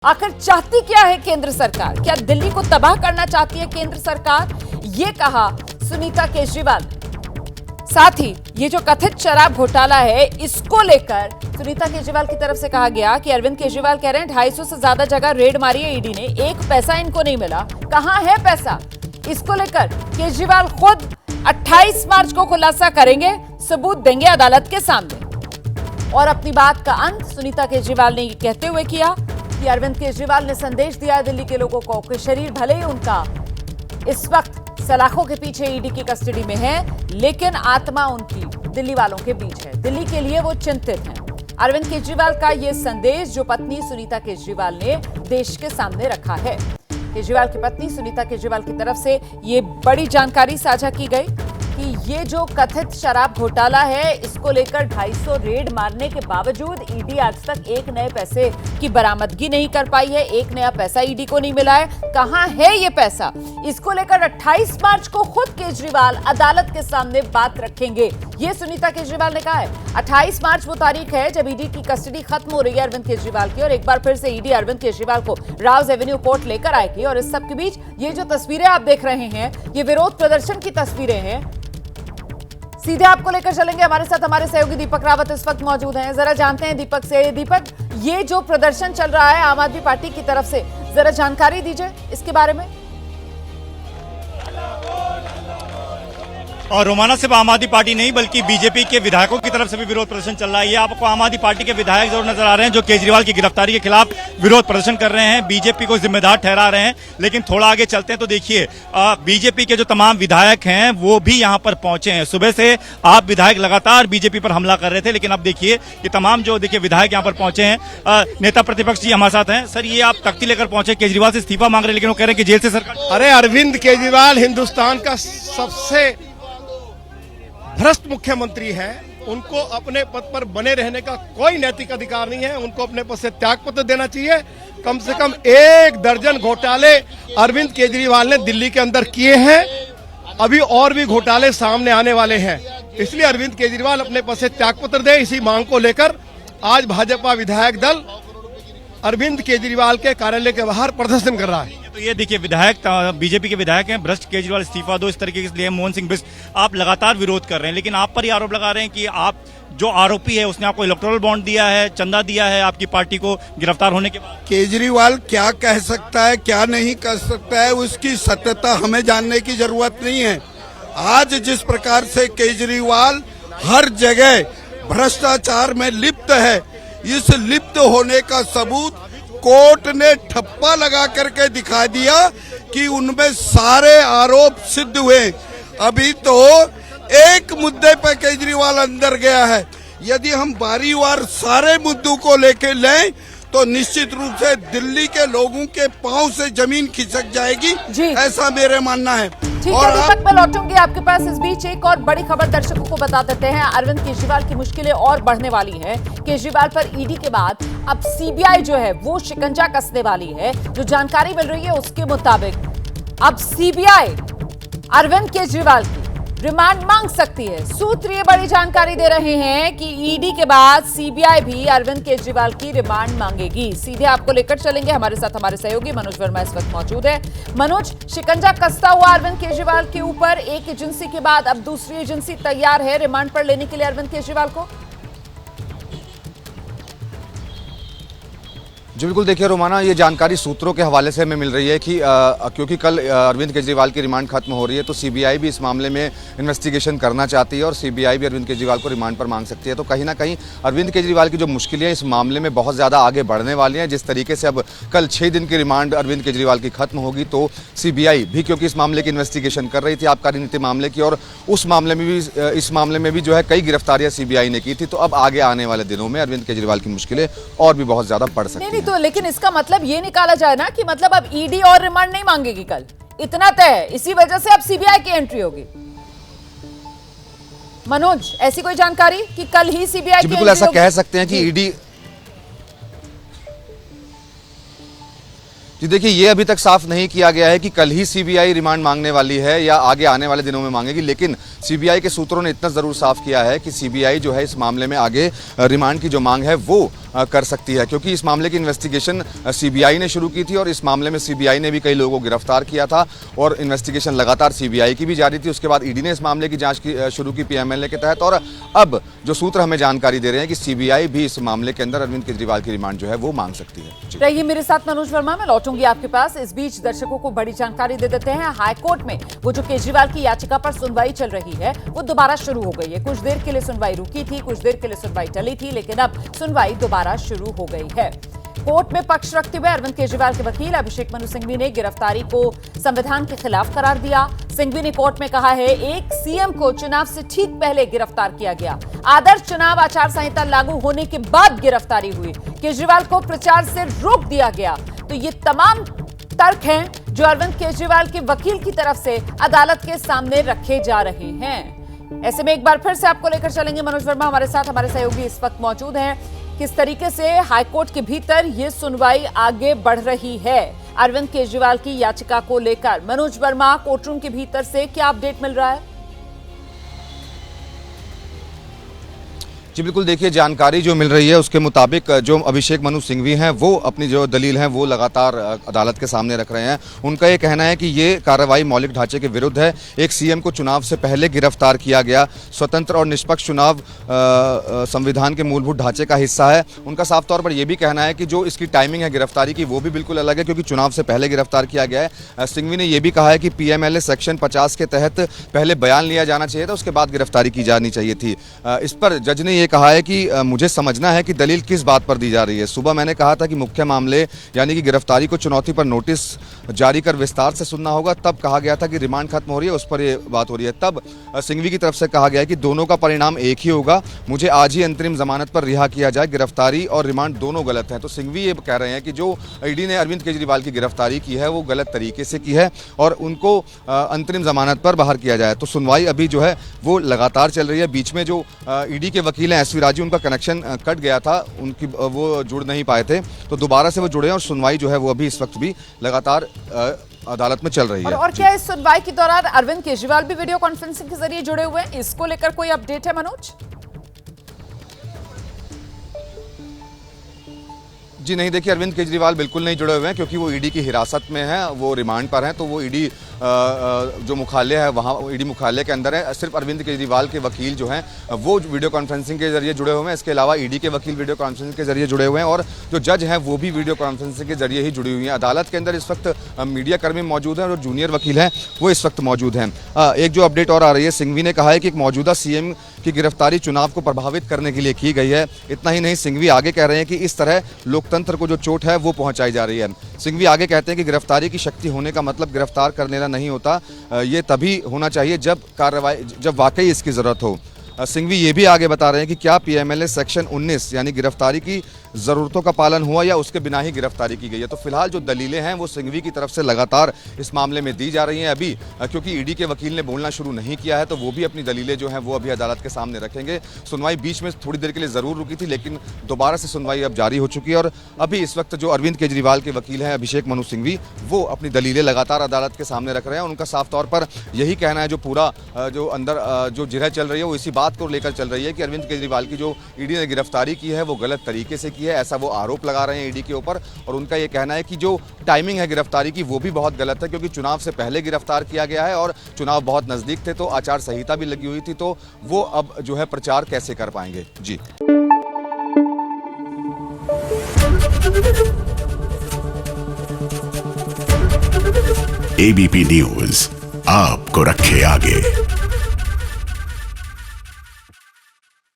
आखिर चाहती क्या है केंद्र सरकार? क्या दिल्ली को तबाह करना चाहती है केंद्र सरकार? ये कहा सुनीता केजरीवाल ने। साथ ही ये जो कथित शराब घोटाला है, इसको लेकर सुनीता केजरीवाल की तरफ से कहा गया कि अरविंद केजरीवाल कह रहे हैं 250 से ज्यादा जगह रेड मारी है ईडी ने, एक पैसा इनको नहीं मिला। कहां है पैसा? इसको लेकर केजरीवाल खुद 28 मार्च को खुलासा करेंगे, सबूत देंगे अदालत के सामने। और अपनी बात का अंत सुनीता केजरीवाल ने कहते हुए किया कि अरविंद केजरीवाल ने संदेश दिया है दिल्ली के लोगों को कि शरीर भले ही उनका इस वक्त सलाखों के पीछे ईडी की कस्टडी में है, लेकिन आत्मा उनकी दिल्ली वालों के बीच है। दिल्ली के लिए वो चिंतित हैं। अरविंद केजरीवाल का ये संदेश जो पत्नी सुनीता केजरीवाल ने देश के सामने रखा है। केजरीवाल की पत्नी सुनीता केजरीवाल की तरफ से ये बड़ी जानकारी साझा की गई कि ये जो कथित शराब घोटाला है, इसको लेकर 250 रेड मारने के बावजूद ईडी आज तक एक नए पैसे की बरामदगी नहीं कर पाई है। एक नया पैसा ईडी को नहीं मिला है। कहां है ये पैसा? इसको लेकर 28 मार्च को खुद केजरीवाल अदालत के सामने बात रखेंगे, ये सुनीता केजरीवाल ने कहा है। 28 मार्च वो तारीख है जब ईडी की कस्टडी खत्म हो रही है अरविंद केजरीवाल की, और एक बार फिर से ईडी अरविंद केजरीवाल को राउज एवेन्यू कोर्ट लेकर आएगी। और इस सब के बीच ये जो तस्वीरें आप देख रहे हैं, ये विरोध प्रदर्शन की तस्वीरें हैं। सीधे आपको लेकर चलेंगे, हमारे साथ हमारे सहयोगी दीपक रावत इस वक्त मौजूद हैं। जरा जानते हैं दीपक से। दीपक, ये जो प्रदर्शन चल रहा है आम आदमी पार्टी की तरफ से, जरा जानकारी दीजिए इसके बारे में। और रोमाना सिर्फ आम आदमी पार्टी नहीं बल्कि बीजेपी के विधायकों की तरफ से भी विरोध प्रदर्शन चल रहा है। ये आपको आम आदमी पार्टी के विधायक जरूर नजर आ रहे हैं जो केजरीवाल की गिरफ्तारी के खिलाफ विरोध प्रदर्शन कर रहे हैं, बीजेपी को जिम्मेदार ठहरा रहे हैं। लेकिन थोड़ा आगे चलते हैं तो देखिए बीजेपी के जो तमाम विधायक हैं वो भी यहाँ पर पहुंचे हैं। सुबह से आप विधायक लगातार बीजेपी पर हमला कर रहे थे, लेकिन अब देखिए कि तमाम जो देखिए विधायक यहाँ पर पहुंचे हैं। नेता प्रतिपक्ष जी हमारे साथ हैं। सर, ये आप तख्ती लेकर पहुंचे, केजरीवाल से इस्तीफा मांग रहे हैं, लेकिन वो कह रहे हैं कि जेल से सरकार। अरे, अरविंद केजरीवाल हिंदुस्तान का सबसे भ्रष्ट मुख्यमंत्री है। उनको अपने पद पर बने रहने का कोई नैतिक अधिकार नहीं है। उनको अपने पद से त्यागपत्र देना चाहिए। कम से कम 1 दर्जन घोटाले अरविंद केजरीवाल ने दिल्ली के अंदर किए हैं। अभी और भी घोटाले सामने आने वाले हैं, इसलिए अरविंद केजरीवाल अपने पद से त्यागपत्र दे। इसी मांग को लेकर आज भाजपा विधायक दल अरविंद केजरीवाल के कार्यालय के बाहर प्रदर्शन कर रहा है। तो ये देखिए विधायक बीजेपी के विधायक हैं, भ्रष्ट केजरीवाल इस्तीफा दो, इस तरीके के लिए मोहन सिंह बिष्ट आप लगातार विरोध कर रहे हैं। लेकिन आप पर ही आरोप लगा रहे हैं कि आप जो आरोपी है उसने आपको इलेक्टोरल बॉन्ड दिया है, चंदा दिया है आपकी पार्टी को गिरफ्तार होने के बाद। केजरीवाल क्या कह सकता है, क्या नहीं कह सकता है, उसकी सत्यता हमें जानने की जरूरत नहीं है। आज जिस प्रकार से केजरीवाल हर जगह भ्रष्टाचार में लिप्त है, इस लिप्त होने का सबूत कोर्ट ने ठप्पा लगा करके दिखा दिया कि उनमें सारे आरोप सिद्ध हुए। अभी तो एक मुद्दे पर केजरीवाल अंदर गया है। यदि हम बारीवार सारे मुद्दों को लेके लें तो निश्चित रूप से दिल्ली के लोगों के पांव से जमीन खिसक जाएगी, ऐसा मेरे मानना है। ठीक है दीपक, मैं लौटूंगी आपके पास। इस बीच एक और बड़ी खबर दर्शकों को बता देते हैं। अरविंद केजरीवाल की मुश्किलें और बढ़ने वाली हैं। केजरीवाल पर ईडी के बाद अब सीबीआई जो है वो शिकंजा कसने वाली है। जो जानकारी मिल रही है उसके मुताबिक अब सीबीआई अरविंद केजरीवाल की रिमांड मांग सकती है। सूत्र ये बड़ी जानकारी दे रहे हैं कि ईडी के बाद सीबीआई भी अरविंद केजरीवाल की रिमांड मांगेगी। सीधे आपको लेकर चलेंगे, हमारे साथ हमारे सहयोगी मनोज वर्मा इस वक्त मौजूद है। मनोज, शिकंजा कसता हुआ अरविंद केजरीवाल के ऊपर एक एजेंसी के बाद अब दूसरी एजेंसी तैयार है रिमांड पर लेने के लिए अरविंद केजरीवाल को। जी बिल्कुल, देखिए रोमाना, ये जानकारी सूत्रों के हवाले से हमें मिल रही है कि क्योंकि कल अरविंद केजरीवाल की रिमांड खत्म हो रही है तो सीबीआई भी इस मामले में इन्वेस्टिगेशन करना चाहती है और सीबीआई भी अरविंद केजरीवाल को रिमांड पर मांग सकती है। तो कहीं ना कहीं अरविंद केजरीवाल की जो मुश्किलें हैं इस मामले में बहुत ज़्यादा आगे बढ़ने वाली हैं। जिस तरीके से अब कल 6 दिन की रिमांड अरविंद केजरीवाल की खत्म होगी तो सीबीआई भी, क्योंकि इस मामले की इन्वेस्टिगेशन कर रही थी आबकारी नीति मामले की, और उस मामले में भी इस मामले में भी जो है कई गिरफ्तारियां सीबीआई ने की थी। तो अब आगे आने वाले दिनों में अरविंद केजरीवाल की मुश्किलें और भी बहुत ज्यादा बढ़ सकती हैं। तो लेकिन इसका मतलब ये निकाला जाए ना कि मतलब अब ईडी और रिमांड नहीं मांगेगी कल, इतना तय है। इसी वजह से अब सीबीआई की एंट्री होगी। मनोज, ऐसी कोई जानकारी कि कल ही सीबीआई की बिल्कुल ऐसा कह सकते हैं कि ईडी जी देखिए, ये अभी तक साफ नहीं किया गया है कि कल ही सीबीआई रिमांड मांगने वाली है या आगे आने वाले दिनों में मांगेगी, लेकिन सीबीआई के सूत्रों ने इतना जरूर साफ किया है कि सीबीआई जो है इस मामले में आगे रिमांड की जो मांग है वो कर सकती है, क्योंकि इस मामले की इन्वेस्टिगेशन सीबीआई ने शुरू की थी और इस मामले में सीबीआई ने भी कई लोगों को गिरफ्तार किया था और इन्वेस्टिगेशन लगातार सीबीआई की भी जारी थी। उसके बाद ईडी ने इस मामले की जांच शुरू की पीएमएलए के तहत, और अब जो सूत्र हमें जानकारी दे रहे हैं कि सीबीआई भी इस मामले के अंदर अरविंद केजरीवाल की रिमांड जो है वो मांग सकती है। रहिए मेरे साथ मनोज वर्मा, मैं लौटूंगी आपके पास। इस बीच दर्शकों को बड़ी जानकारी दे देते हैं। हाईकोर्ट में वो जो केजरीवाल की याचिका पर सुनवाई चल रही है वो दोबारा शुरू हो गई है। कुछ देर के लिए सुनवाई रुकी थी, कुछ देर के लिए सुनवाई टली थी, लेकिन अब सुनवाई दोबारा शुरू हो गई है। कोर्ट में पक्ष रखते हुए अरविंद केजरीवाल के वकील अभिषेक मनु सिंघवी ने गिरफ्तारी को संविधान के खिलाफ करार दिया। सिंघवी ने कोर्ट में कहा है, एक सीएम को चुनाव से ठीक पहले गिरफ्तार किया गया, आदर्श चुनाव आचार संहिता लागू होने के बाद गिरफ्तारी हुई, केजरीवाल को प्रचार से रोक दिया गया। तो ये तमाम तर्क हैं जो अरविंद केजरीवाल के वकील की तरफ से अदालत के सामने रखे जा रहे हैं। ऐसे में एक बार फिर से आपको लेकर चलेंगे मनोज वर्मा हमारे साथ, हमारे सहयोगी इस वक्त मौजूद हैं। किस तरीके से हाईकोर्ट के भीतर ये सुनवाई आगे बढ़ रही है अरविंद केजरीवाल की याचिका को लेकर? मनोज वर्मा, कोर्टरूम के भीतर से क्या अपडेट मिल रहा है? जी बिल्कुल, देखिए जानकारी जो मिल रही है उसके मुताबिक जो अभिषेक मनु सिंघवी हैं वो अपनी जो दलील है वो लगातार अदालत के सामने रख रहे हैं। उनका ये कहना है कि ये कार्रवाई मौलिक ढांचे के विरुद्ध है। एक सीएम को चुनाव से पहले गिरफ्तार किया गया, स्वतंत्र और निष्पक्ष चुनाव संविधान के मूलभूत ढांचे का हिस्सा है। उनका साफ तौर पर यह भी कहना है कि जो इसकी टाइमिंग है गिरफ्तारी की वो भी बिल्कुल अलग है, क्योंकि चुनाव से पहले गिरफ्तार किया गया है। सिंघवी ने यह भी कहा है कि पीएमएलए सेक्शन 50 के तहत पहले बयान लिया जाना चाहिए था, उसके बाद गिरफ्तारी की जानी चाहिए थी। इस पर जज ने यह कहा है कि मुझे समझना है कि दलील किस बात पर दी जा रही है। सुबह मैंने कहा था कि मुख्य मामले यानी कि गिरफ्तारी को चुनौती पर नोटिस जारी कर विस्तार से सुनना होगा, तब कहा गया था कि रिमांड खत्म हो रही है, उस पर यह बात हो रही है। तब सिंघवी की तरफ से कहा गया कि दोनों का परिणाम एक ही होगा, मुझे आज ही अंतरिम जमानत पर रिहा किया जाए, गिरफ्तारी और रिमांड दोनों गलत हैं। तो सिंघवी ये कह रहे हैं कि जो ईडी ने अरविंद केजरीवाल की गिरफ्तारी की है वो गलत तरीके से की है और उनको अंतरिम जमानत पर बाहर किया जाए। तो सुनवाई अभी जो है वो लगातार चल रही है। बीच में जो ईडी के वकील हैं एसवी राजू, उनका कनेक्शन कट गया था, उनकी वो जुड़ नहीं पाए थे, तो दोबारा से वो जुड़े हैं और सुनवाई जो है वो अभी इस वक्त भी लगातार अदालत में चल रही है। और क्या इस सुनवाई के दौरान अरविंद केजरीवाल भी वीडियो कॉन्फ्रेंसिंग के जरिए जुड़े हुए हैं? इसको लेकर कोई अपडेट है मनोज? जी नहीं, देखिए अरविंद केजरीवाल बिल्कुल नहीं जुड़े हुए हैं, क्योंकि वो ईडी की हिरासत में हैं, वो रिमांड पर हैं। तो वो ईडी जो मुख्यालय है वहाँ ईडी मुख्यालय के अंदर है। सिर्फ अरविंद केजरीवाल के वकील जो हैं वो वीडियो कॉन्फ्रेंसिंग के जरिए जुड़े हुए हैं। इसके अलावा ईडी के वकील वीडियो कॉन्फ्रेंसिंग के जरिए जुड़े हुए हैं और जो जज हैं वो भी वीडियो कॉन्फ्रेंसिंग के जरिए ही जुड़ी हुई हैं। अदालत के अंदर इस वक्त मीडिया कर्मी मौजूद हैं और जूनियर वकील हैं वो इस वक्त मौजूद हैं। एक जो अपडेट और आ रही है, सिंघवी ने कहा है कि एक मौजूदा सीएम की गिरफ्तारी चुनाव को प्रभावित करने के लिए की गई है। इतना ही नहीं, सिंघवी आगे कह रहे हैं कि इस तरह लोकतंत्र को जो चोट है वो पहुंचाई जा रही है। सिंघवी आगे कहते हैं कि गिरफ्तारी की शक्ति होने का मतलब गिरफ्तार कर लेना नहीं होता, ये तभी होना चाहिए जब वाकई इसकी जरूरत हो। सिंघवी ये भी आगे बता रहे हैं कि क्या पीएमएलए सेक्शन 19 यानी गिरफ्तारी की ज़रूरतों का पालन हुआ या उसके बिना ही गिरफ्तारी की गई है। तो फिलहाल जो दलीलें हैं वो सिंघवी की तरफ से लगातार इस मामले में दी जा रही हैं। अभी क्योंकि ईडी के वकील ने बोलना शुरू नहीं किया है तो वो भी अपनी दलीलें जो हैं वो अभी अदालत के सामने रखेंगे। सुनवाई बीच में थोड़ी देर के लिए ज़रूर रुकी थी, लेकिन दोबारा से सुनवाई अब जारी हो चुकी है और अभी इस वक्त जो अरविंद केजरीवाल के वकील हैं अभिषेक मनु सिंघवी, वो अपनी दलीलें लगातार अदालत के सामने रख रहे हैं। उनका साफ तौर पर यही कहना है, जो पूरा जो अंदर जो जिरह चल रही है वो इसी बात को लेकर चल रही है कि अरविंद केजरीवाल की जो ईडी ने गिरफ्तारी की है वो गलत तरीके से की है, ऐसा वो आरोप लगा रहे हैं ईडी के ऊपर। और उनका ये कहना है कि जो टाइमिंग है गिरफ्तारी की वो भी बहुत गलत है, क्योंकि चुनाव से पहले गिरफ्तार किया गया है और चुनाव बहुत नजदीक थे तो आचार संहिता भी लगी हुई थी, तो वो अब जो है प्रचार कैसे कर पाएंगे। जी एबीपी न्यूज आपको रखे आगे।